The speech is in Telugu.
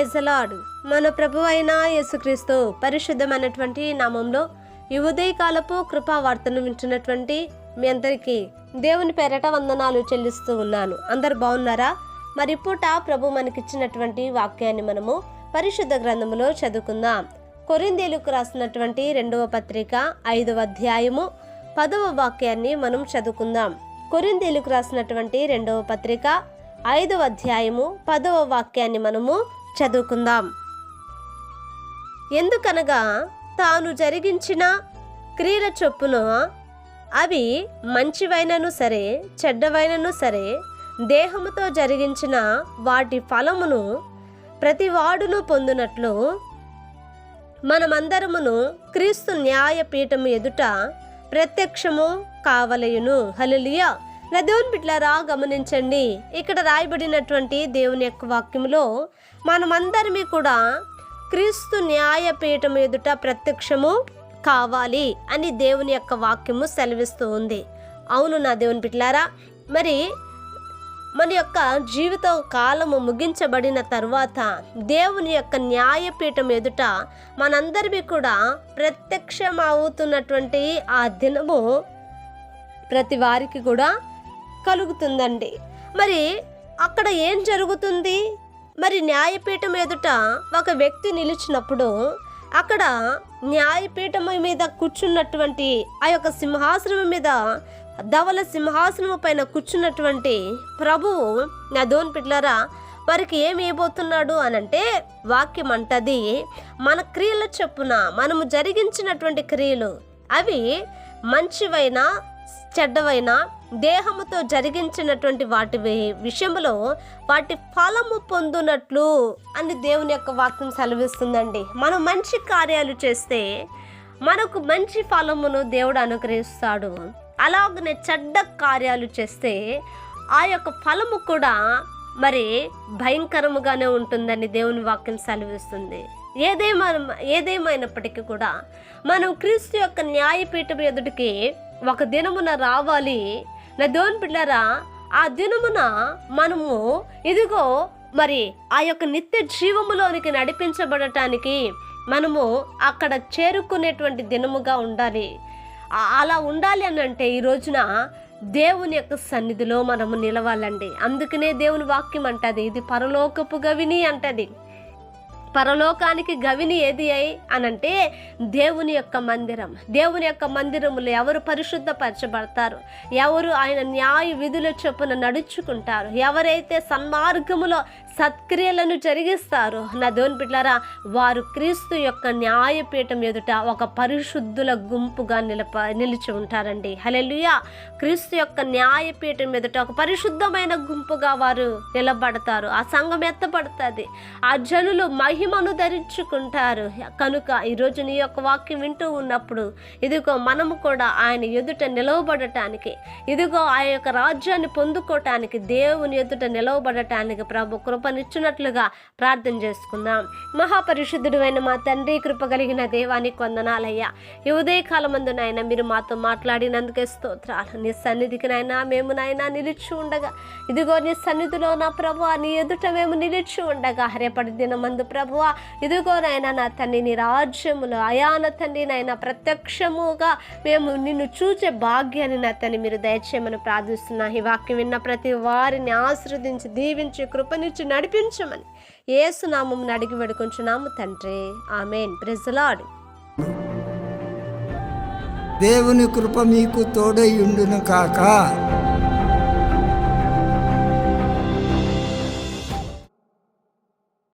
Praise the lord. మన ప్రభు అయిన యేసుక్రీస్తు పరిశుద్ధమైనటువంటి నామంలో ఈ ఉదయకాలపు కృపా వార్తను వింటున్నటువంటి మీ అందరికీ దేవుని పేరట వందనాలు చెల్లిస్తూ ఉన్నాను. అందరు బాగున్నారా? మరి పూట ప్రభు మనకిచ్చినటువంటి వాక్యాన్ని మనము పరిశుద్ధ గ్రంథములో చదువుకుందాం. కొరింథీయులకు రాసినటువంటి 2వ పత్రిక 5వ అధ్యాయము 10వ వాక్యాన్ని మనం చదువుకుందాం. కొరింథీయులకు రాసినటువంటి 2వ పత్రిక 5వ అధ్యాయము 10వ వాక్యాన్ని మనము చదువుకుందాం. ఎందుకనగా తాను జరిగించిన క్రియల చొప్పున అవి మంచివైనను సరే చెడ్డవైనను సరే దేహముతో జరిగించిన వాటి ఫలమును ప్రతివాడును పొందునట్లు మనమందరమును క్రీస్తు న్యాయపీఠము ఎదుట ప్రత్యక్షము కావలయును. హల్లెలూయా. దేవుని బిడ్డలారా, గమనించండి, ఇక్కడ రాయబడినటువంటి దేవుని యొక్క వాక్యములో మనమందరమీ కూడా క్రీస్తు న్యాయపీఠం ఎదుట ప్రత్యక్షము కావాలి అని దేవుని యొక్క వాక్యము సెలవిస్తూ ఉంది. అవును నా దేవుని బిడ్డలారా, మరి మన యొక్క జీవిత కాలము ముగించబడిన తరువాత దేవుని యొక్క న్యాయపీఠం ఎదుట మనందరికీ కూడా ప్రత్యక్షమవుతున్నటువంటి ఆ దినము ప్రతి వారికి కూడా కలుగుతుందండి. మరి అక్కడ ఏం జరుగుతుంది? మరి న్యాయపీఠం ఎదుట ఒక వ్యక్తి నిలిచినప్పుడు అక్కడ న్యాయపీఠం మీద కూర్చున్నటువంటి ఆ యొక్క సింహాసనం మీద ధవల సింహాసనం పైన కూర్చున్నటువంటి ప్రభువు నా దేవుని బిడ్డలారా వారికి ఏమి ఇవ్వబోతున్నాడు అనంటే వాక్యం అంటది, మన క్రియల చొప్పున మనము జరిగించినటువంటి క్రియలు అవి మంచివైనా చెడ్డవైనా దేహముతో జరిగించినటువంటి వాటి విషయంలో వాటి ఫలము పొందునట్లు అని దేవుని యొక్క వాక్యం సెలవిస్తుందండి. మనం మంచి కార్యాలు చేస్తే మనకు మంచి ఫలమును దేవుడు అనుగ్రహిస్తాడు. అలాగనే చెడ్డ కార్యాలు చేస్తే ఆ యొక్క ఫలము కూడా మరి భయంకరముగానే ఉంటుందని దేవుని వాక్యం సెలవిస్తుంది. ఏదేమైనప్పటికీ కూడా మనం క్రీస్తు యొక్క న్యాయపీఠం ఎదుటికి ఒక దినమున రావాలి. నా దేవుని బిడ్డలారా, ఆ దినమున మనము ఇదిగో మరి ఆ యొక్క నిత్య జీవములోనికి నడిపించబడటానికి మనము అక్కడ చేరుకునేటువంటి దినముగా ఉండాలి. అలా ఉండాలి అని అంటే ఈ రోజున దేవుని యొక్క సన్నిధిలో మనము నిలవాలండి. అందుకనే దేవుని వాక్యం అంటది, ఇది పరలోకపు గవిని అంటది. పరలోకానికి గవిని ఏది అనంటే దేవుని యొక్క మందిరం. దేవుని యొక్క మందిరములో ఎవరు పరిశుద్ధపరచబడతారు, ఎవరు ఆయన న్యాయ విధుల చొప్పున నడుచుకుంటారు, ఎవరైతే సన్మార్గములో సత్క్రియలను జరిగిస్తారో నా దేవుని బిడ్డలారా వారు క్రీస్తు యొక్క న్యాయపీఠం ఎదుట ఒక పరిశుద్ధుల గుంపుగా నిలిచి ఉంటారండి. హల్లెలూయా. క్రీస్తు యొక్క న్యాయపీఠం ఎదుట ఒక పరిశుద్ధమైన గుంపుగా వారు నిలబడతారు. ఆ సంఘం ఎత్తబడుతుంది. ఆ జనులు మహిమను ధరించుకుంటారు. కనుక ఈరోజు నీ యొక్క వాక్యం వింటూ ఉన్నప్పుడు ఇదిగో మనము కూడా ఆయన ఎదుట నిలవబడటానికి, ఇదిగో ఆ యొక్క రాజ్యాన్ని పొందుకోవటానికి, దేవుని ఎదుట నిలవబడటానికి ప్రభు కృపనిచ్చినట్లుగా ప్రార్థన చేసుకుందాం. మహాపరిశుద్ధుడు అయిన మా తండ్రి, కృప కలిగిన దేవానికి వందనాలయ్యా. ఈ ఉదయకాలమందు నాయన మీరు మాతో మాట్లాడినందుకే స్తోత్రాలు. నీ సన్నిధికి నాయన మేము నాయన నిలిచి ఉండగా, ఇదిగో నీ సన్నిధిలో నా ప్రభువా నీ ఎదుట మేము నిలిచి ఉండగా రేపటి దినమందు ప్రభువా ఇదిగో నాయన నా తండ్రి నీ రాజ్యములో అయాన తండ్రి నాయన ప్రత్యక్షముగా మేము నిన్ను చూచే భాగ్యాన్ని నా తండ్రి మీరు దయచేయమని ప్రార్థిస్తున్నా. ఈ వాక్యం విన్న ప్రతి వారిని ఆశీర్వదించి దీవించి కృపనిచ్చి నడిపించమని యేసు నామమున అడిగి వేడుకొంచున్నాము తండ్రి, ఆమేన్. Praise the lord. దేవుని కృప మీకు తోడై ఉండును కాక.